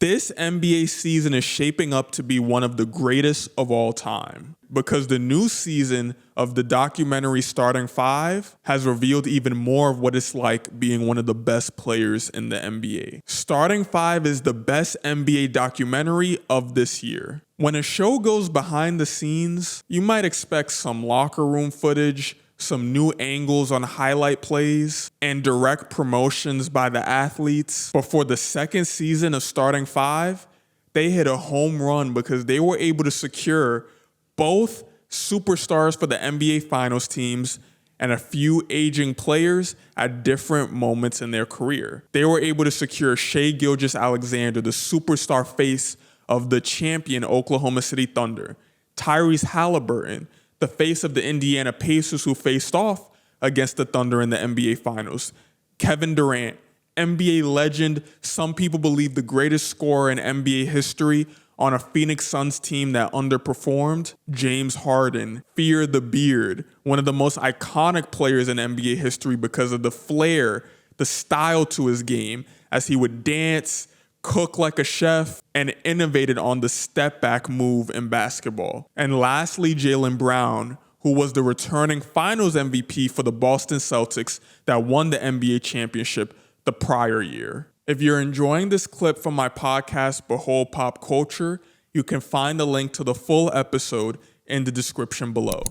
This NBA season is shaping up to be one of the greatest of all time because the new season of the documentary Starting Five has revealed even more of what it's like being one of the best players in the NBA. Starting Five is the best NBA documentary of this year. When a show goes behind the scenes, you might expect some locker room footage, some new angles on highlight plays, and direct promotions by the athletes. But for the second season of Starting Five, they hit a home run because they were able to secure both superstars for the NBA Finals teams and a few aging players at different moments in their career. They were able to secure Shai Gilgeous-Alexander, the superstar face of the champion Oklahoma City Thunder, Tyrese Haliburton, the face of the Indiana Pacers who faced off against the Thunder in the NBA Finals, Kevin Durant, NBA legend, some people believe the greatest scorer in NBA history on a Phoenix Suns team that underperformed, James Harden, Fear the Beard, one of the most iconic players in NBA history because of the flair, the style to his game, as he would dance, cook like a chef, and innovated on the step back move in basketball. And lastly, Jaylen Brown, who was the returning finals MVP for the Boston Celtics that won the NBA championship the prior year. If you're enjoying this clip from my podcast, Behold Pop Culture, you can find the link to the full episode in the description below.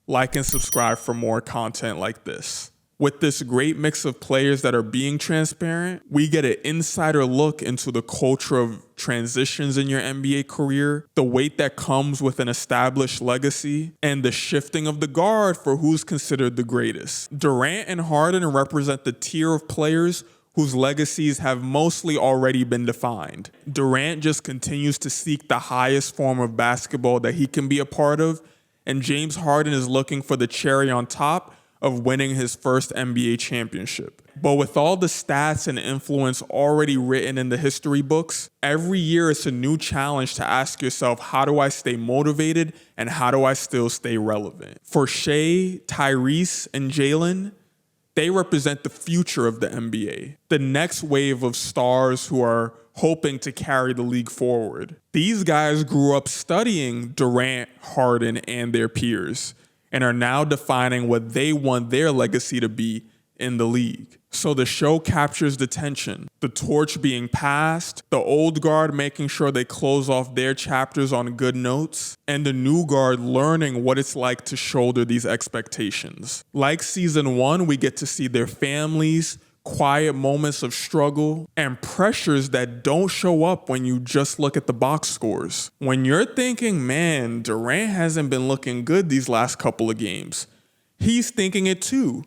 Like and subscribe for more content like this. With this great mix of players that are being transparent, we get an insider look into the culture of transitions in your NBA career, the weight that comes with an established legacy, and the shifting of the guard for who's considered the greatest. Durant and Harden represent the tier of players whose legacies have mostly already been defined. Durant just continues to seek the highest form of basketball that he can be a part of, and James Harden is looking for the cherry on top of winning his first NBA championship. But with all the stats and influence already written in the history books, every year it's a new challenge to ask yourself, how do I stay motivated and how do I still stay relevant? For Shai, Tyrese, and Jaylen, they represent the future of the NBA, the next wave of stars who are hoping to carry the league forward. These guys grew up studying Durant, Harden, and their peers, and are now defining what they want their legacy to be in the league. So the show captures the tension, the torch being passed, the old guard making sure they close off their chapters on good notes, and the new guard learning what it's like to shoulder these expectations. Like season 1, we get to see their families, quiet moments of struggle, and pressures that don't show up when you just look at the box scores. When you're thinking, man, Durant hasn't been looking good these last couple of games, he's thinking it too.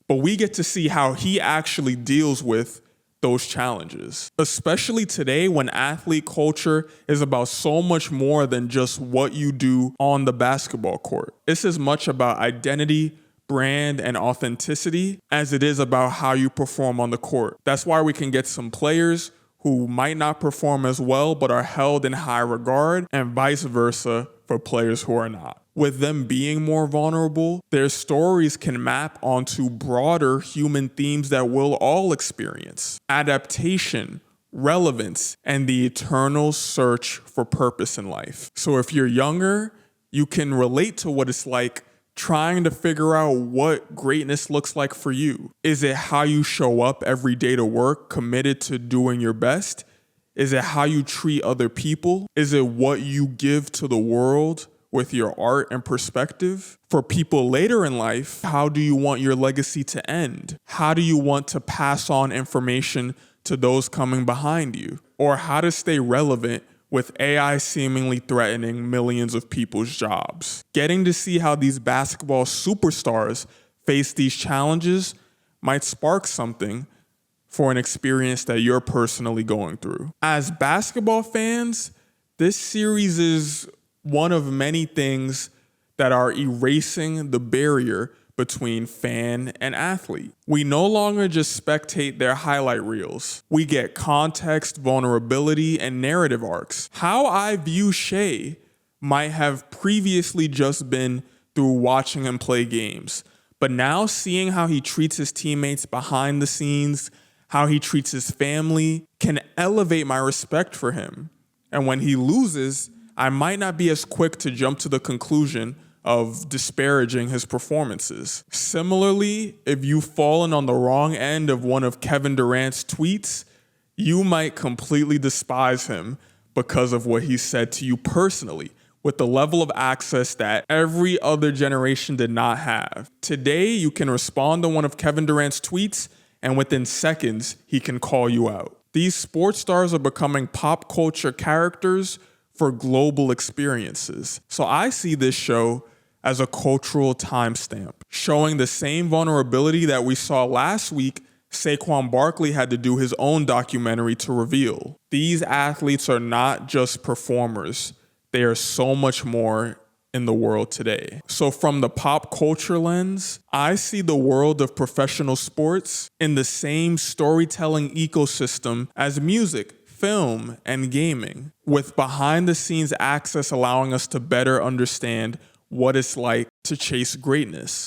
But we get to see how he actually deals with those challenges, especially today when athlete culture is about so much more than just what you do on the basketball court. It's as much about identity, brand, and authenticity as it is about how you perform on the court. That's why we can get some players who might not perform as well but are held in high regard, and vice versa for players who are not. With them being more vulnerable, their stories can map onto broader human themes that we'll all experience: adaptation, relevance, and the eternal search for purpose in life. So if you're younger, you can relate to what it's like trying to figure out what greatness looks like for you. Is it how you show up every day to work, committed to doing your best? Is it how you treat other people? Is it what you give to the world with your art and perspective? For people later in life, how do you want your legacy to end? How do you want to pass on information to those coming behind you? Or how to stay relevant with AI seemingly threatening millions of people's jobs? Getting to see how these basketball superstars face these challenges might spark something for an experience that you're personally going through. As basketball fans, this series is one of many things that are erasing the barrier between fan and athlete. We no longer just spectate their highlight reels. We get context, vulnerability, and narrative arcs. How I view Shai might have previously just been through watching him play games, but now seeing how he treats his teammates behind the scenes, how he treats his family can elevate my respect for him. And when he loses, I might not be as quick to jump to the conclusion of disparaging his performances. Similarly, if you've fallen on the wrong end of one of Kevin Durant's tweets, you might completely despise him because of what he said to you personally, with the level of access that every other generation did not have. Today, you can respond to one of Kevin Durant's tweets, and within seconds, he can call you out. These sports stars are becoming pop culture characters for global experiences. So I see this show as a cultural timestamp, showing the same vulnerability that we saw last week Saquon Barkley had to do his own documentary to reveal. These athletes are not just performers. They are so much more in the world today. So from the pop culture lens, I see the world of professional sports in the same storytelling ecosystem as music, film, and gaming, with behind-the-scenes access allowing us to better understand what it's like to chase greatness.